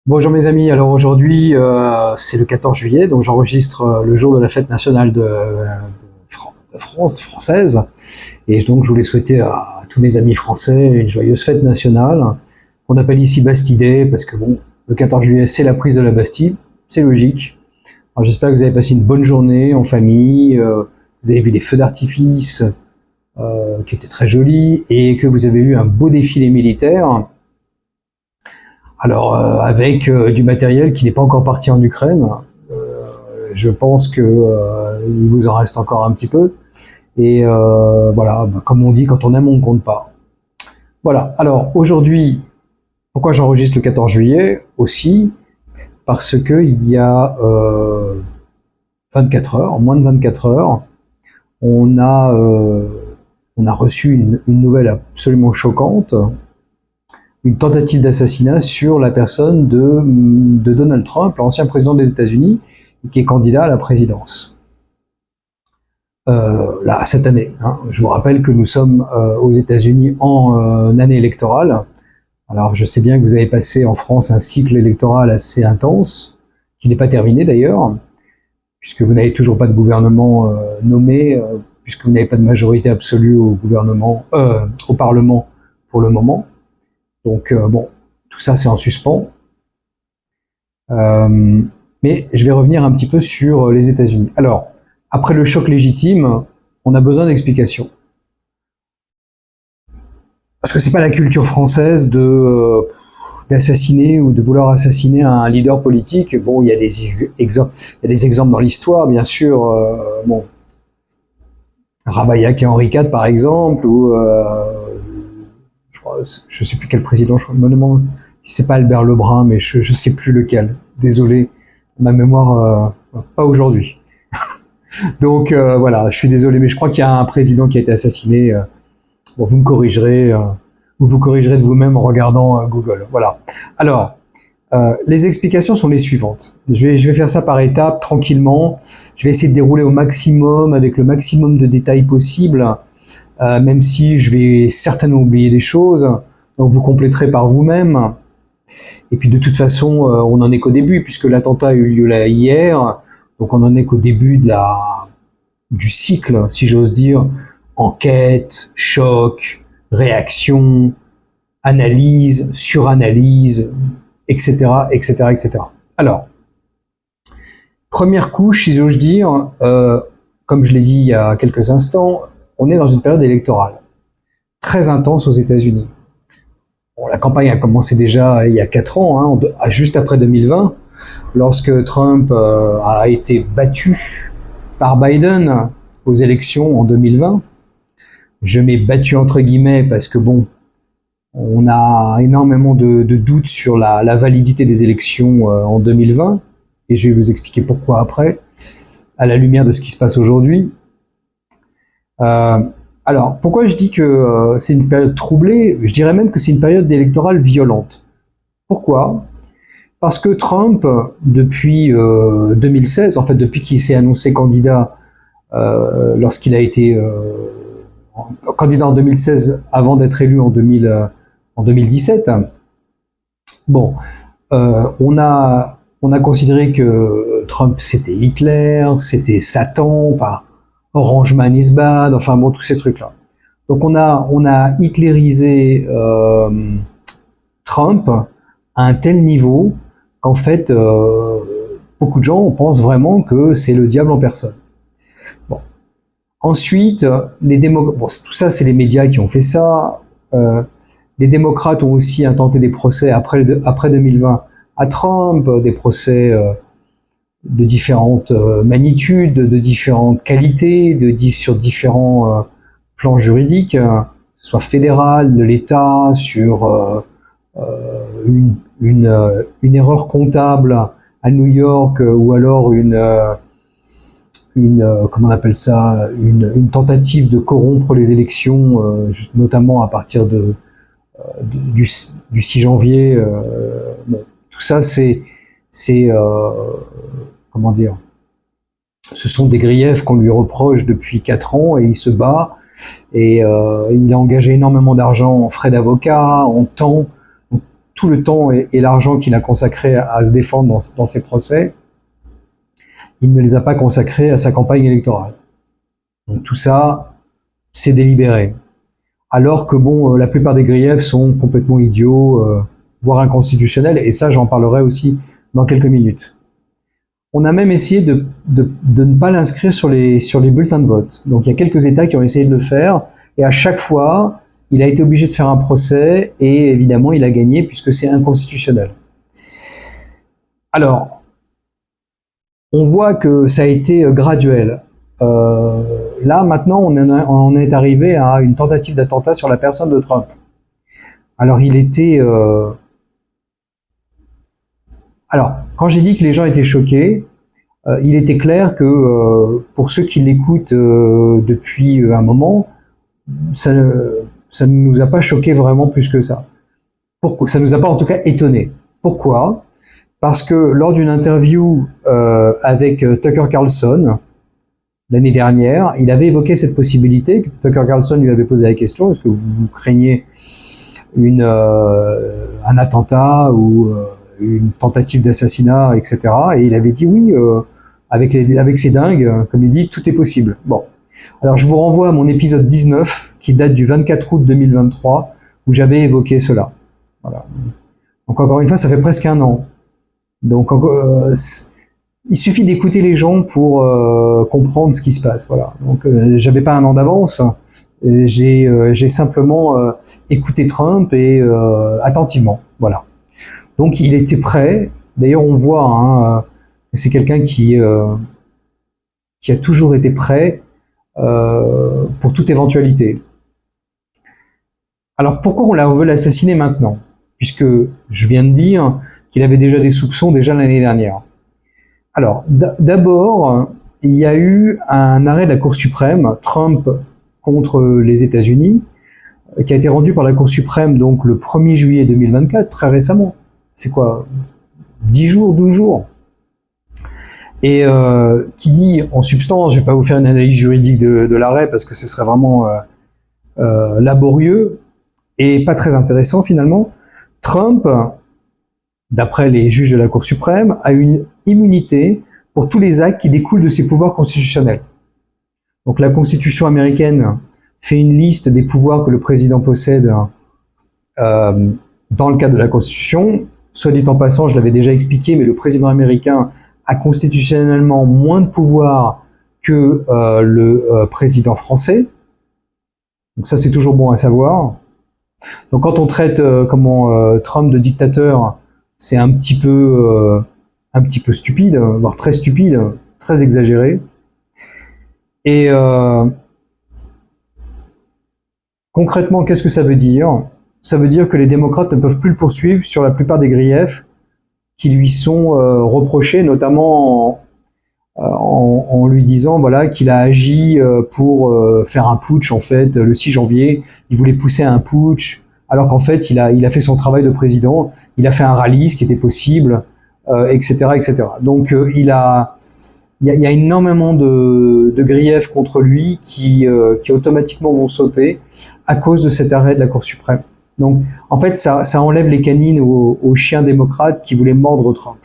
Bonjour mes amis, alors aujourd'hui c'est le 14 juillet, donc j'enregistre le jour de la fête nationale de France, française, et donc je voulais souhaiter à tous mes amis français une joyeuse fête nationale, qu'on appelle ici Bastille Day, parce que bon, le 14 juillet c'est la prise de la Bastille, c'est logique. Alors j'espère que vous avez passé une bonne journée en famille, vous avez vu des feux d'artifice qui étaient très jolis, et que vous avez eu un beau défilé militaire. Alors avec du matériel qui n'est pas encore parti en Ukraine, je pense que il vous en reste encore un petit peu. Et voilà, comme on dit, quand on aime, on ne compte pas. Voilà. Alors aujourd'hui, pourquoi j'enregistre le 14 juillet aussi? Parce que il y a 24 heures, en moins de 24 heures, on a reçu une nouvelle absolument choquante. Une tentative d'assassinat sur la personne de Donald Trump, l'ancien président des États-Unis, qui est candidat à la présidence. Là, cette année. Hein. Je vous rappelle que nous sommes aux États-Unis en année électorale. Alors, je sais bien que vous avez passé en France un cycle électoral assez intense, qui n'est pas terminé d'ailleurs, puisque vous n'avez toujours pas de gouvernement nommé, puisque vous n'avez pas de majorité absolue au gouvernement, au Parlement pour le moment. Donc bon, tout ça c'est en suspens. Mais je vais revenir un petit peu sur les États-Unis. Alors, après le choc légitime, on a besoin d'explications. Parce que c'est pas la culture française d'assassiner ou de vouloir assassiner un leader politique. Bon, il y a des exemples dans l'histoire, bien sûr. Bon, Ravaillac et Henri IV, par exemple, ou je sais plus quel président, je me demande si c'est pas Albert Lebrun, mais je sais plus lequel. Désolé, ma mémoire, pas aujourd'hui. Donc voilà, je suis désolé, mais je crois qu'il y a un président qui a été assassiné. Bon, vous me corrigerez, vous corrigerez de vous-même en regardant Google. Voilà. Alors, les explications sont les suivantes. Je vais faire ça par étapes, tranquillement. Je vais essayer de dérouler au maximum, avec le maximum de détails possible. Même si je vais certainement oublier des choses, donc vous compléterez par vous-même. Et puis de toute façon, on n'en est qu'au début, puisque l'attentat a eu lieu là hier, donc on n'en est qu'au début du cycle, si j'ose dire, enquête, choc, réaction, analyse, suranalyse, etc., etc., etc. Alors, première couche, si j'ose dire, comme je l'ai dit il y a quelques instants, on est dans une période électorale très intense aux États-Unis. Bon, la campagne a commencé déjà il y a 4 ans, hein, juste après 2020, lorsque Trump a été battu par Biden aux élections en 2020. Je mets battu entre guillemets parce que bon, on a énormément de doutes sur la validité des élections en 2020, et je vais vous expliquer pourquoi après, à la lumière de ce qui se passe aujourd'hui. Alors, pourquoi je dis que c'est une période troublée? Je dirais même que c'est une période électorale violente. Pourquoi? Parce que Trump, depuis 2016, en fait depuis qu'il s'est annoncé candidat, lorsqu'il a été candidat en 2016 avant d'être élu en 2017, bon, on a considéré que Trump c'était Hitler, c'était Satan, enfin Orange Man is bad, enfin bon, tous ces trucs-là. Donc on a hitlérisé Trump à un tel niveau qu'en fait, beaucoup de gens pensent vraiment que c'est le diable en personne. Bon. Ensuite, bon, tout ça, c'est les médias qui ont fait ça. Les démocrates ont aussi intenté des procès après 2020 à Trump, des procès de différentes magnitudes, de différentes qualités, sur différents plans juridiques, que ce soit fédéral, de l'État, sur une erreur comptable à New York, ou alors comment on appelle ça, une tentative de corrompre les élections, notamment à partir du 6 janvier. Bon, tout ça, c'est comment dire, ce sont des griefs qu'on lui reproche depuis 4 ans, et il se bat, et il a engagé énormément d'argent en frais d'avocat, en temps. Donc, tout le temps et l'argent qu'il a consacré à se défendre dans ses procès, il ne les a pas consacrés à sa campagne électorale. Donc tout ça, c'est délibéré. Alors que bon, la plupart des griefs sont complètement idiots, voire inconstitutionnels, et ça j'en parlerai aussi dans quelques minutes. On a même essayé de ne pas l'inscrire sur les bulletins de vote. Donc il y a quelques États qui ont essayé de le faire, et à chaque fois, il a été obligé de faire un procès, et évidemment il a gagné puisque c'est inconstitutionnel. Alors, on voit que ça a été graduel. Là, maintenant, on est arrivé à une tentative d'attentat sur la personne de Trump. Alors, il était... Alors, quand j'ai dit que les gens étaient choqués, il était clair que pour ceux qui l'écoutent depuis un moment, ça ne nous a pas choqué vraiment plus que ça. Pourquoi ? Ça nous a pas en tout cas étonné. Pourquoi ? Parce que lors d'une interview avec Tucker Carlson, l'année dernière, il avait évoqué cette possibilité. Tucker Carlson lui avait posé la question, est-ce que vous craignez un attentat ou une tentative d'assassinat, etc. Et il avait dit oui, avec ces dingues, comme il dit, tout est possible. Bon. Alors je vous renvoie à mon épisode 19, qui date du 24 août 2023, où j'avais évoqué cela. Voilà. Donc encore une fois, ça fait presque un an. Donc il suffit d'écouter les gens pour comprendre ce qui se passe. Voilà. Donc j'avais pas un an d'avance. J'ai simplement écouté Trump et attentivement. Voilà. Donc il était prêt. D'ailleurs, on voit que c'est quelqu'un qui a toujours été prêt pour toute éventualité. Alors pourquoi on veut l'assassiner maintenant ? Puisque je viens de dire qu'il avait déjà des soupçons déjà l'année dernière. Alors, d'abord, il y a eu un arrêt de la Cour suprême, Trump contre les États-Unis, qui a été rendu par la Cour suprême donc le 1er juillet 2024, très récemment. Ça fait quoi ? 10 jours, 12 jours. Et qui dit, en substance, je vais pas vous faire une analyse juridique de l'arrêt parce que ce serait vraiment laborieux et pas très intéressant finalement. Trump, d'après les juges de la Cour suprême, a une immunité pour tous les actes qui découlent de ses pouvoirs constitutionnels. Donc la Constitution américaine fait une liste des pouvoirs que le président possède dans le cadre de la Constitution. Soit dit en passant, je l'avais déjà expliqué, mais le président américain a constitutionnellement moins de pouvoirs que le président français. Donc ça, c'est toujours bon à savoir. Donc quand on traite Trump de dictateur, c'est un petit peu stupide, voire très stupide, très exagéré. Et concrètement, qu'est-ce que ça veut dire ? Ça veut dire que les démocrates ne peuvent plus le poursuivre sur la plupart des griefs qui lui sont reprochés, notamment en lui disant voilà qu'il a agi pour faire un putsch en fait le 6 janvier, il voulait pousser à un putsch alors qu'en fait il a fait son travail de président, il a fait un rallye ce qui était possible, etc., etc. Donc il y a énormément de griefs contre lui qui automatiquement vont sauter à cause de cet arrêt de la Cour suprême. Donc en fait ça enlève les canines aux chiens démocrates qui voulaient mordre Trump.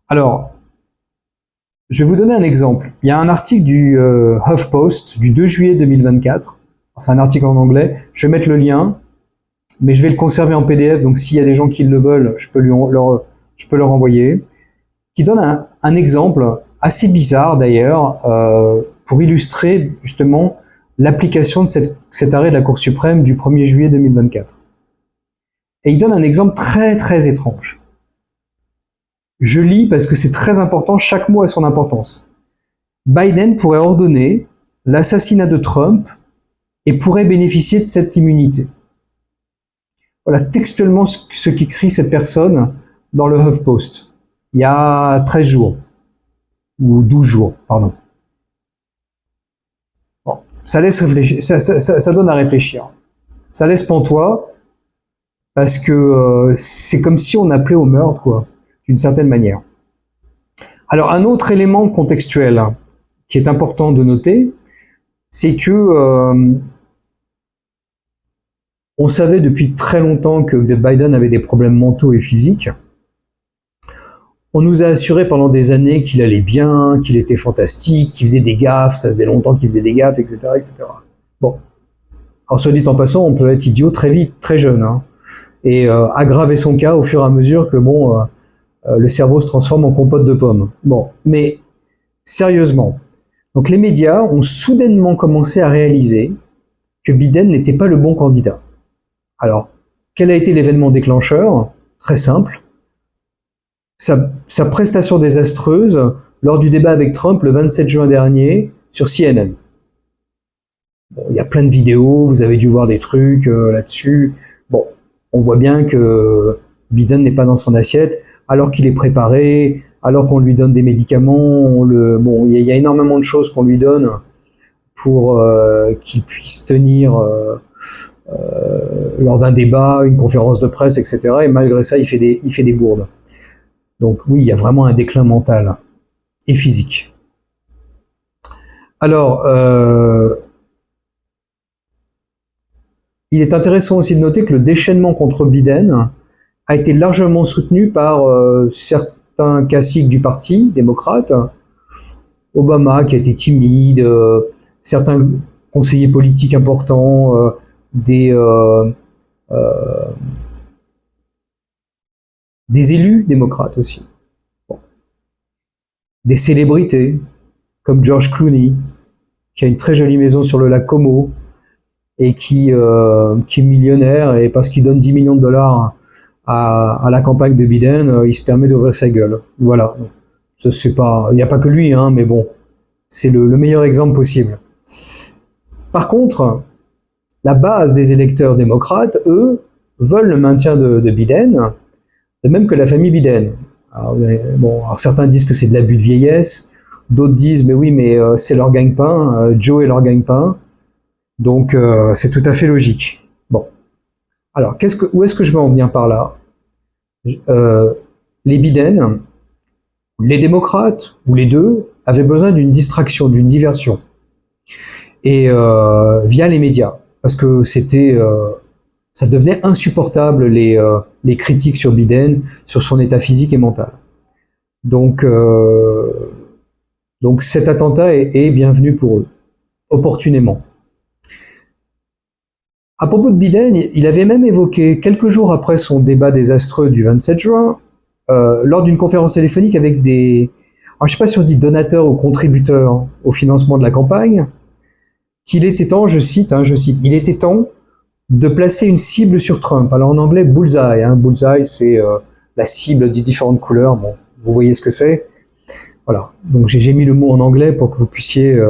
Alors je vais vous donner un exemple. Il y a un article du HuffPost du 2 juillet 2024. C'est un article en anglais. Je vais mettre le lien, mais je vais le conserver en PDF. Donc, s'il y a des gens qui le veulent, je peux leur envoyer. Qui donne un exemple assez bizarre d'ailleurs pour illustrer justement l'application de cet arrêt de la Cour suprême du 1er juillet 2024. Et il donne un exemple très très étrange. Je lis parce que c'est très important, chaque mot a son importance. Biden pourrait ordonner l'assassinat de Trump et pourrait bénéficier de cette immunité. Voilà textuellement ce qu'écrit cette personne dans le HuffPost, il y a 13 jours, ou 12 jours, pardon. Bon, ça laisse réfléchir, ça donne à réfléchir. Ça laisse pantois, parce que c'est comme si on appelait au meurtre, quoi. D'une certaine manière. Alors un autre élément contextuel qui est important de noter, c'est que On savait depuis très longtemps que Biden avait des problèmes mentaux et physiques. On nous a assuré pendant des années qu'il allait bien, qu'il était fantastique, qu'il faisait des gaffes, ça faisait longtemps qu'il faisait des gaffes, etc., etc. Bon. Alors, soit dit en passant, on peut être idiot très vite, très jeune, hein, et aggraver son cas au fur et à mesure que, le cerveau se transforme en compote de pommes. Bon. Mais, sérieusement. Donc, les médias ont soudainement commencé à réaliser que Biden n'était pas le bon candidat. Alors, quel a été l'événement déclencheur? Très simple. Sa prestation désastreuse lors du débat avec Trump le 27 juin dernier sur CNN. Bon, il y a plein de vidéos, vous avez dû voir des trucs là-dessus. Bon, on voit bien que Biden n'est pas dans son assiette, alors qu'il est préparé, alors qu'on lui donne des médicaments. Bon, il y a énormément de choses qu'on lui donne pour qu'il puisse tenir lors d'un débat, une conférence de presse, etc. Et malgré ça, il fait des bourdes. Donc oui, il y a vraiment un déclin mental et physique. Alors, il est intéressant aussi de noter que le déchaînement contre Biden a été largement soutenu par certains classiques du parti démocrate, Obama qui a été timide, certains conseillers politiques importants, des élus démocrates aussi. Bon. Des célébrités, comme George Clooney, qui a une très jolie maison sur le lac Como, et qui est millionnaire, et parce qu'il donne 10 millions de dollars à la campagne de Biden, il se permet d'ouvrir sa gueule. Voilà. C'est pas, il n'y a pas que lui, hein, mais bon, c'est le meilleur exemple possible. Par contre, la base des électeurs démocrates, eux, veulent le maintien de Biden, de même que la famille Biden. Alors certains disent que c'est de l'abus de vieillesse, d'autres disent mais oui, mais c'est leur gagne-pain, Joe est leur gagne-pain, donc c'est tout à fait logique. Bon, alors où est-ce que je veux en venir par là? Les Biden, les démocrates ou les deux avaient besoin d'une distraction, d'une diversion, et via les médias, parce que ça devenait insupportable les critiques sur Biden, sur son état physique et mental. Donc cet attentat est bienvenu pour eux, opportunément. À propos de Biden, il avait même évoqué, quelques jours après son débat désastreux du 27 juin, lors d'une conférence téléphonique avec alors je sais pas si on dit donateurs ou contributeurs au financement de la campagne, qu'il était temps, je cite, il était temps de placer une cible sur Trump. Alors en anglais, bullseye. Bullseye, c'est la cible des différentes couleurs. Bon, vous voyez ce que c'est. Voilà. Donc j'ai mis le mot en anglais pour que vous puissiez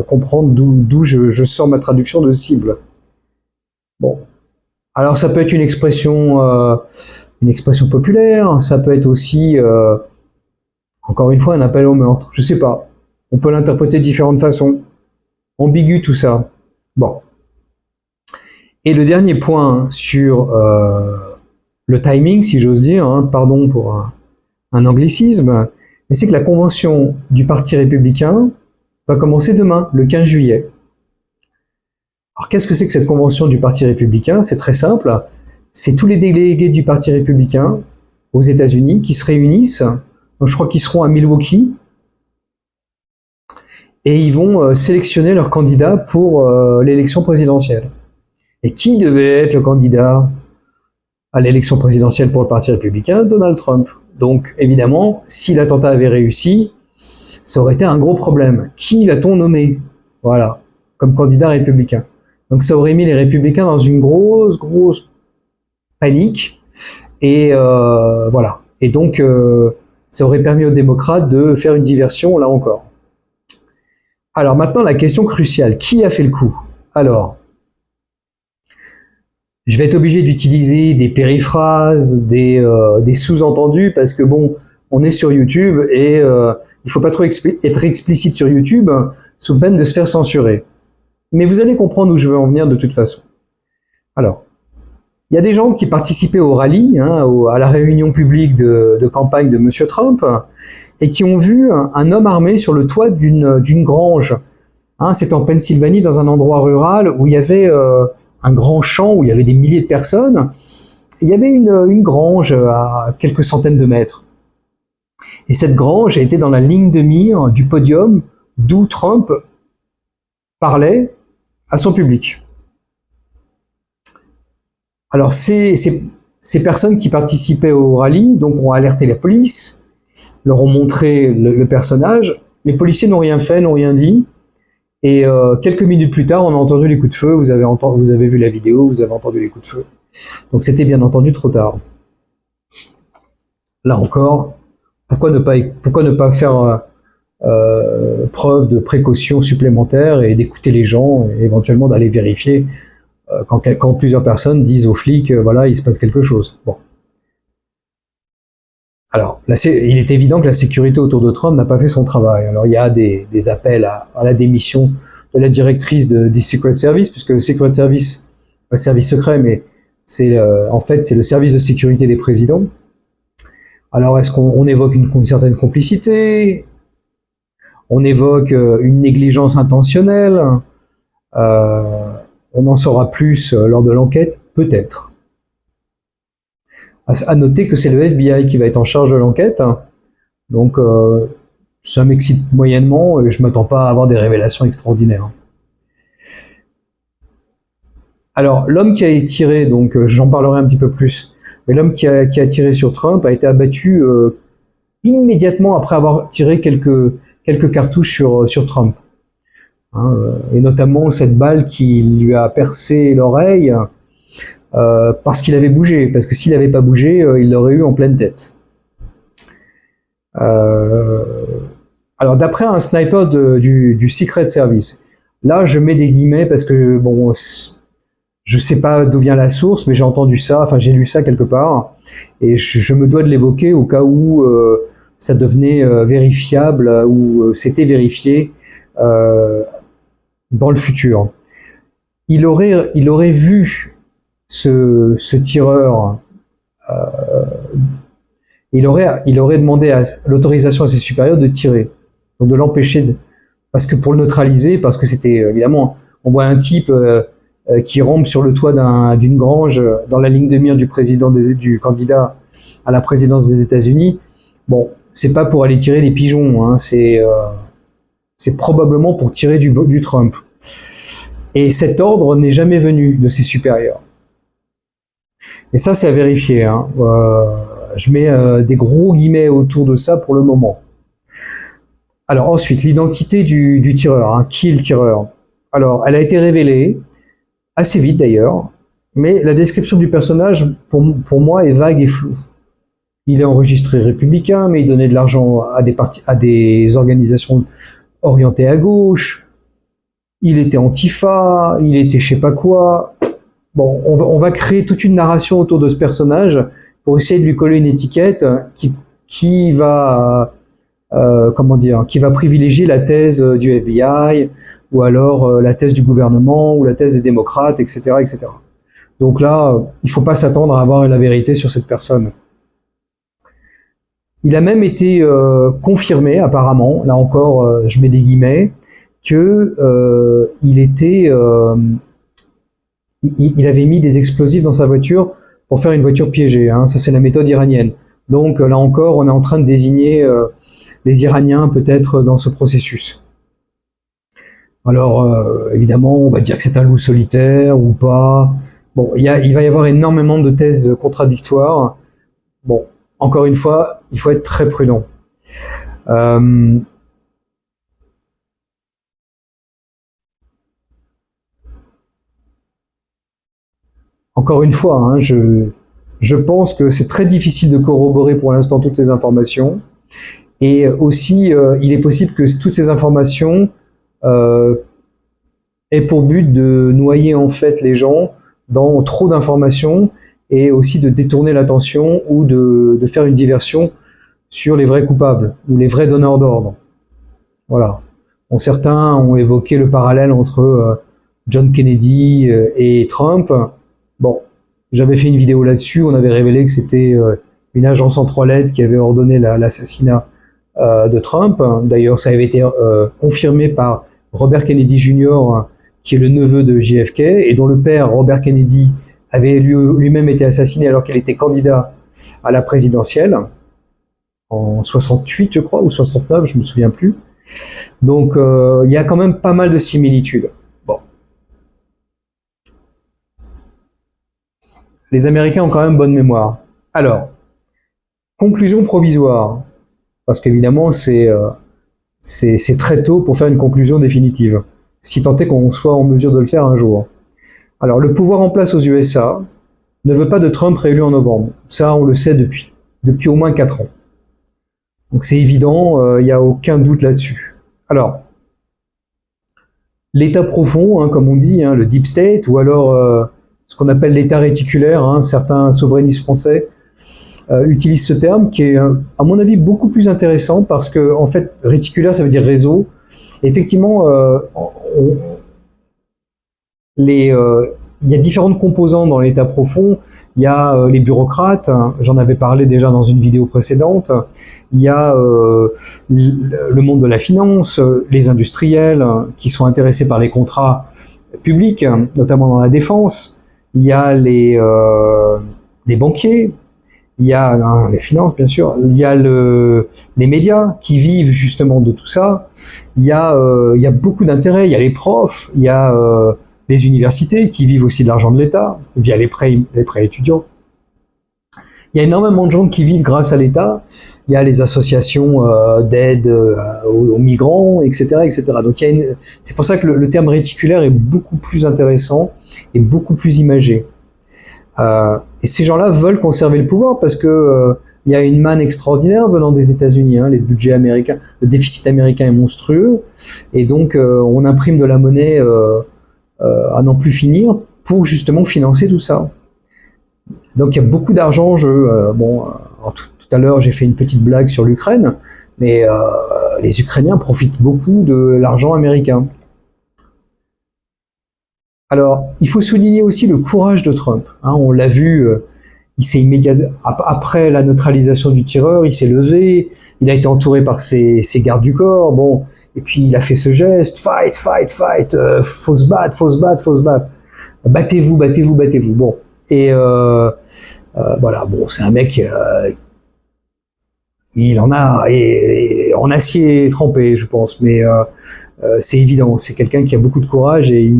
comprendre d'où je sors ma traduction de cible. Bon. Alors ça peut être une expression populaire. Ça peut être aussi, encore une fois, un appel au meurtre. Je sais pas. On peut l'interpréter de différentes façons. Ambigu tout ça. Bon. Et le dernier point sur le timing, si j'ose dire, pardon pour un anglicisme, mais c'est que la convention du Parti républicain va commencer demain, le 15 juillet. Alors qu'est-ce que c'est que cette convention du Parti républicain? C'est très simple, c'est tous les délégués du Parti républicain aux États-Unis qui se réunissent, donc je crois qu'ils seront à Milwaukee, et ils vont sélectionner leurs candidats pour l'élection présidentielle. Et qui devait être le candidat à l'élection présidentielle pour le Parti républicain? Donald Trump. Donc, évidemment, si l'attentat avait réussi, ça aurait été un gros problème. Qui va-t-on nommer? Voilà, comme candidat républicain. Donc, ça aurait mis les républicains dans une grosse panique. Et voilà. Et donc, ça aurait permis aux démocrates de faire une diversion, là encore. Alors maintenant, la question cruciale. Qui a fait le coup? Alors, je vais être obligé d'utiliser des périphrases, des sous-entendus, parce que bon, on est sur YouTube et il faut pas trop être explicite sur YouTube, sous peine de se faire censurer. Mais vous allez comprendre où je veux en venir de toute façon. Alors, il y a des gens qui participaient au rallye, à la réunion publique de campagne de Monsieur Trump, et qui ont vu un homme armé sur le toit d'une grange. C'est en Pennsylvanie, dans un endroit rural où il y avait un grand champ où il y avait des milliers de personnes. Il y avait une grange à quelques centaines de mètres. Et cette grange était dans la ligne de mire du podium d'où Trump parlait à son public. Alors ces personnes qui participaient au rallye donc ont alerté la police, leur ont montré le personnage. Les policiers n'ont rien fait, n'ont rien dit. Et quelques minutes plus tard, on a entendu les coups de feu. Vous avez vu la vidéo, vous avez entendu les coups de feu. Donc c'était bien entendu trop tard. Là encore, pourquoi ne pas faire preuve de précaution supplémentaire et d'écouter les gens et éventuellement d'aller vérifier quand plusieurs personnes disent aux flics voilà, il se passe quelque chose. Bon. Alors, il est évident que la sécurité autour de Trump n'a pas fait son travail. Alors, il y a des appels à la démission de la directrice du Secret Service, puisque le Secret Service, pas le service secret, mais en fait, c'est le service de sécurité des présidents. Alors, est-ce qu'on évoque une certaine complicité? On évoque une négligence intentionnelle? On en saura plus lors de l'enquête? Peut-être. À noter que c'est le FBI qui va être en charge de l'enquête, donc ça m'excite moyennement et je m'attends pas à avoir des révélations extraordinaires. Alors l'homme qui a tiré, donc j'en parlerai un petit peu plus, mais l'homme qui a tiré sur Trump a été abattu immédiatement après avoir tiré quelques cartouches sur Trump, et notamment cette balle qui lui a percé l'oreille. Parce qu'il avait bougé, parce que s'il n'avait pas bougé, il l'aurait eu en pleine tête. Alors d'après un sniper du Secret Service, là je mets des guillemets parce que bon, je sais pas d'où vient la source, mais j'ai entendu ça, enfin j'ai lu ça quelque part, et je me dois de l'évoquer au cas où ça devenait vérifiable ou c'était vérifié dans le futur. Il aurait vu ce tireur, il aurait demandé l'autorisation à ses supérieurs de tirer, donc de l'empêcher parce que pour le neutraliser, parce que c'était évidemment, on voit un type qui rampe sur le toit d'une grange dans la ligne de mire du du candidat à la présidence des États-Unis. Bon, c'est pas pour aller tirer des pigeons, c'est probablement pour tirer du Trump. Et cet ordre n'est jamais venu de ses supérieurs. Et ça, c'est à vérifier. Je mets des gros guillemets autour de ça pour le moment. Alors ensuite, l'identité du tireur. Qui est le tireur? Alors, elle a été révélée, assez vite d'ailleurs, mais la description du personnage, pour moi, est vague et floue. Il est enregistré républicain, mais il donnait de l'argent à des organisations orientées à gauche. Il était antifa, il était je sais pas quoi. Bon, on va créer toute une narration autour de ce personnage pour essayer de lui coller une étiquette qui va qui va privilégier la thèse du FBI ou alors la thèse du gouvernement ou la thèse des démocrates, etc., etc. Donc là, il faut pas s'attendre à avoir la vérité sur cette personne. Il a même été confirmé, apparemment, là encore, je mets des guillemets, que il avait mis des explosifs dans sa voiture pour faire une voiture piégée. Ça, c'est la méthode iranienne. Donc là encore, on est en train de désigner les Iraniens peut-être dans ce processus. Alors, évidemment, on va dire que c'est un loup solitaire ou pas. Bon, il va y avoir énormément de thèses contradictoires. Bon, encore une fois, il faut être très prudent. Encore une fois, je pense que c'est très difficile de corroborer pour l'instant toutes ces informations. Et aussi, il est possible que toutes ces informations aient pour but de noyer en fait les gens dans trop d'informations et aussi de détourner l'attention ou de faire une diversion sur les vrais coupables ou les vrais donneurs d'ordre. Voilà. Bon, certains ont évoqué le parallèle entre John Kennedy et Trump. Bon, j'avais fait une vidéo là-dessus, on avait révélé que c'était une agence en 3 lettres qui avait ordonné l'assassinat de Trump. D'ailleurs, ça avait été confirmé par Robert Kennedy Jr., qui est le neveu de JFK, et dont le père, Robert Kennedy, avait lui-même été assassiné alors qu'il était candidat à la présidentielle, en 68, je crois, ou 69, je me souviens plus. Donc, il y a quand même pas mal de similitudes. Bon. Les Américains ont quand même bonne mémoire. Alors, conclusion provisoire, parce qu'évidemment, c'est très tôt pour faire une conclusion définitive, si tant est qu'on soit en mesure de le faire un jour. Alors, le pouvoir en place aux USA ne veut pas de Trump réélu en novembre. Ça, on le sait depuis au moins 4 ans. Donc c'est évident, il n'y a aucun doute là-dessus. Alors, l'état profond, hein, comme on dit, hein, le deep state, ou alors ce qu'on appelle l'état réticulaire, hein, certains souverainistes français utilisent ce terme, qui est, à mon avis, beaucoup plus intéressant, parce que, en fait, réticulaire, ça veut dire réseau. Et effectivement, il y a différentes composantes dans l'état profond. Il y a les bureaucrates, hein, j'en avais parlé déjà dans une vidéo précédente. Il y a le monde de la finance, les industriels qui sont intéressés par les contrats publics, notamment dans la défense. Il y a les banquiers. Il y a les finances, bien sûr. Il y a les médias qui vivent justement de tout ça. Il y a beaucoup d'intérêts. Il y a les profs. Il y a les universités qui vivent aussi de l'argent de l'État via les prêts étudiants. Il y a énormément de gens qui vivent grâce à l'État. Il y a les associations d'aide aux migrants, etc., etc. Donc c'est pour ça que le terme réticulaire est beaucoup plus intéressant et beaucoup plus imagé. Et ces gens-là veulent conserver le pouvoir parce que il y a une manne extraordinaire venant des États-Unis. Hein, les budgets américains, le déficit américain est monstrueux, et donc on imprime de la monnaie à n'en plus finir pour justement financer tout ça. Donc il y a beaucoup d'argent en jeu. Tout à l'heure j'ai fait une petite blague sur l'Ukraine, mais les Ukrainiens profitent beaucoup de l'argent américain. Alors il faut souligner aussi le courage de Trump. Hein, on l'a vu, il s'est immédiatement, après la neutralisation du tireur, il s'est levé, il a été entouré par ses gardes du corps, bon, et puis il a fait ce geste, fight, fight, fight, faut se battre, faut se battre, faut se battre, battez-vous, battez-vous, battez-vous. Bon, et voilà, bon, c'est un mec, il en a en acier trempé, je pense, mais c'est évident, c'est quelqu'un qui a beaucoup de courage et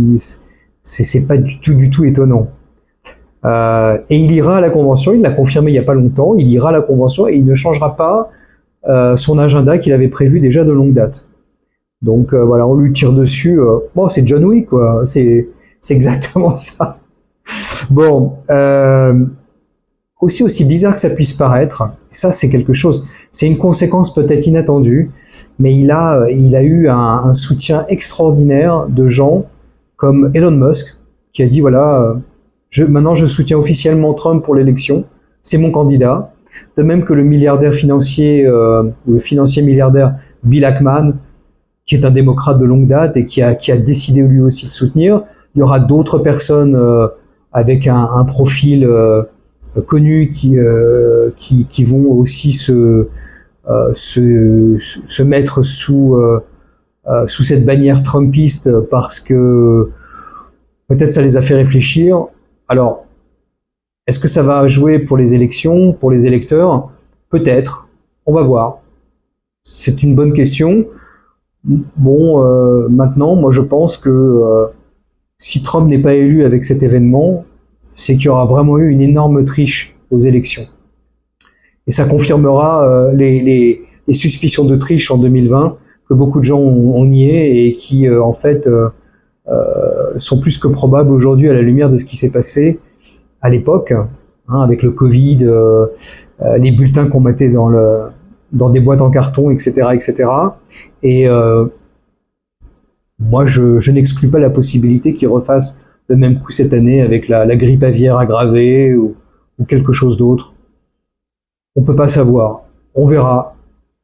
c'est pas du tout étonnant. Et il ira à la convention, il l'a confirmé il y a pas longtemps, il ira à la convention et il ne changera pas son agenda qu'il avait prévu déjà de longue date. Donc voilà, on lui tire dessus. Bon, c'est John Wick, quoi. C'est exactement ça. Bon, aussi bizarre que ça puisse paraître, ça c'est quelque chose. C'est une conséquence peut-être inattendue, mais il a eu un soutien extraordinaire de gens comme Elon Musk, qui a dit voilà, maintenant je soutiens officiellement Trump pour l'élection, c'est mon candidat. De même que le milliardaire financier, ou le financier milliardaire Bill Ackman, qui est un démocrate de longue date et qui a décidé lui aussi de soutenir. Il y aura d'autres personnes avec un profil connu qui vont aussi se mettre sous cette bannière trumpiste parce que peut-être ça les a fait réfléchir. Alors, est-ce que ça va jouer pour les élections, pour les électeurs? Peut-être. On va voir. C'est une bonne question. Bon, maintenant, moi je pense que si Trump n'est pas élu avec cet événement, c'est qu'il y aura vraiment eu une énorme triche aux élections. Et ça confirmera les suspicions de triche en 2020 que beaucoup de gens ont nié et qui, en fait, sont plus que probables aujourd'hui à la lumière de ce qui s'est passé à l'époque, hein, avec le Covid, les bulletins qu'on mettait dans des boîtes en carton, etc., etc. Et moi, je n'exclus pas la possibilité qu'ils refassent le même coup cette année avec la grippe aviaire aggravée ou quelque chose d'autre. On peut pas savoir. On verra.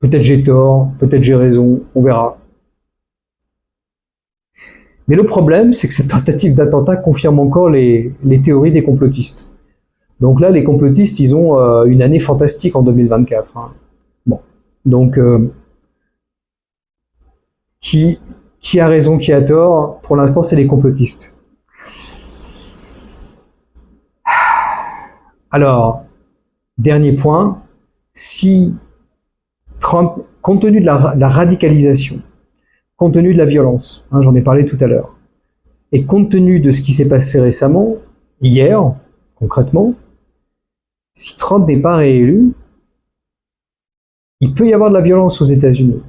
Peut-être j'ai tort, peut-être j'ai raison, on verra. Mais le problème, c'est que cette tentative d'attentat confirme encore les théories des complotistes. Donc là, les complotistes, ils ont une année fantastique en 2024. Hein. Bon, donc qui Qui a raison, qui a tort? Pour l'instant, c'est les complotistes. Alors, dernier point, si Trump, compte tenu de la radicalisation, compte tenu de la violence, hein, j'en ai parlé tout à l'heure, et compte tenu de ce qui s'est passé récemment, hier, concrètement, si Trump n'est pas réélu, il peut y avoir de la violence aux États-Unis.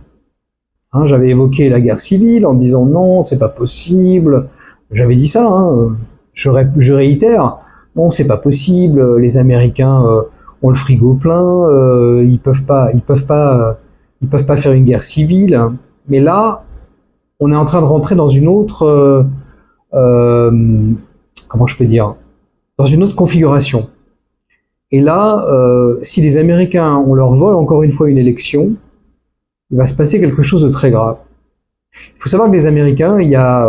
Hein, j'avais évoqué la guerre civile en disant non, c'est pas possible. J'avais dit ça. Hein, je réitère, non, c'est pas possible. Les Américains ont le frigo plein. Ils peuvent pas faire une guerre civile. Mais là, on est en train de rentrer dans une autre, comment je peux dire, dans une autre configuration. Et là, si les Américains, on leur vole encore une fois une élection, il va se passer quelque chose de très grave. Il faut savoir que les Américains, il y a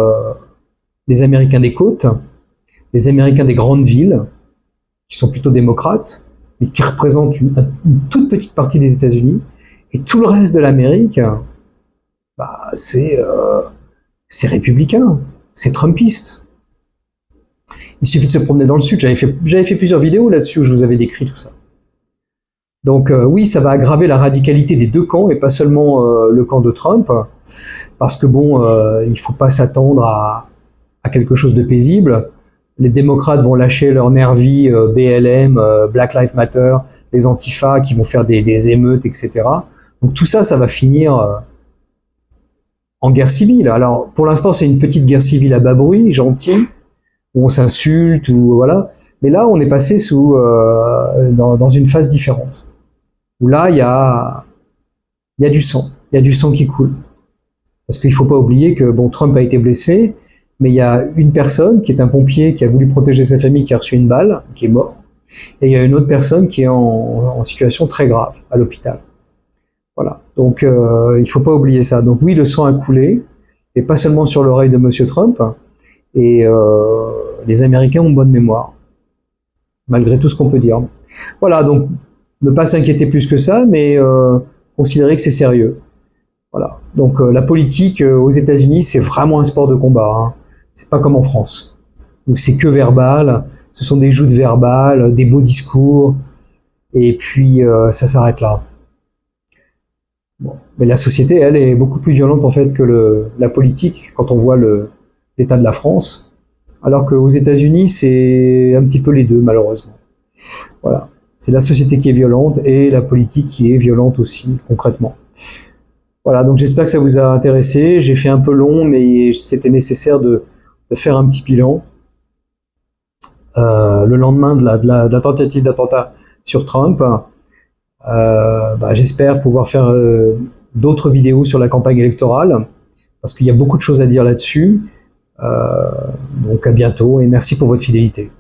les Américains des côtes, les Américains des grandes villes, qui sont plutôt démocrates, mais qui représentent une toute petite partie des États-Unis, et tout le reste de l'Amérique, bah, c'est républicain, c'est trumpiste. Il suffit de se promener dans le sud. J'avais fait plusieurs vidéos là-dessus où je vous avais décrit tout ça. Donc oui, ça va aggraver la radicalité des deux camps et pas seulement le camp de Trump, parce que bon, il faut pas s'attendre à quelque chose de paisible. Les démocrates vont lâcher leur nervi BLM, Black Lives Matter, les antifas qui vont faire des émeutes, etc. Donc tout ça, ça va finir en guerre civile. Alors pour l'instant, c'est une petite guerre civile à bas bruit, gentille, où on s'insulte, ou voilà. Mais là, on est passé dans une phase différente. Où là, il y a du sang. Il y a du sang qui coule. Parce qu'il faut pas oublier que, bon, Trump a été blessé, mais il y a une personne qui est un pompier qui a voulu protéger sa famille, qui a reçu une balle, qui est mort. Et il y a une autre personne qui est en situation très grave, à l'hôpital. Voilà. Donc, il faut pas oublier ça. Donc oui, le sang a coulé, et pas seulement sur l'oreille de Monsieur Trump. Et les Américains ont bonne mémoire, malgré tout ce qu'on peut dire. Voilà, donc ne pas s'inquiéter plus que ça, mais considérer que c'est sérieux. Voilà. Donc la politique aux États-Unis, c'est vraiment un sport de combat. Hein. C'est pas comme en France, où c'est que verbal. Ce sont des joutes verbales, des beaux discours, et puis ça s'arrête là. Bon. Mais la société, elle, est beaucoup plus violente en fait que la politique quand on voit l'état de la France. Alors qu'aux États-Unis, c'est un petit peu les deux, malheureusement. Voilà. C'est la société qui est violente et la politique qui est violente aussi, concrètement. Voilà, donc j'espère que ça vous a intéressé. J'ai fait un peu long, mais c'était nécessaire de faire un petit bilan. Le lendemain de la tentative d'attentat sur Trump, j'espère pouvoir faire d'autres vidéos sur la campagne électorale, parce qu'il y a beaucoup de choses à dire là-dessus. Donc à bientôt et merci pour votre fidélité.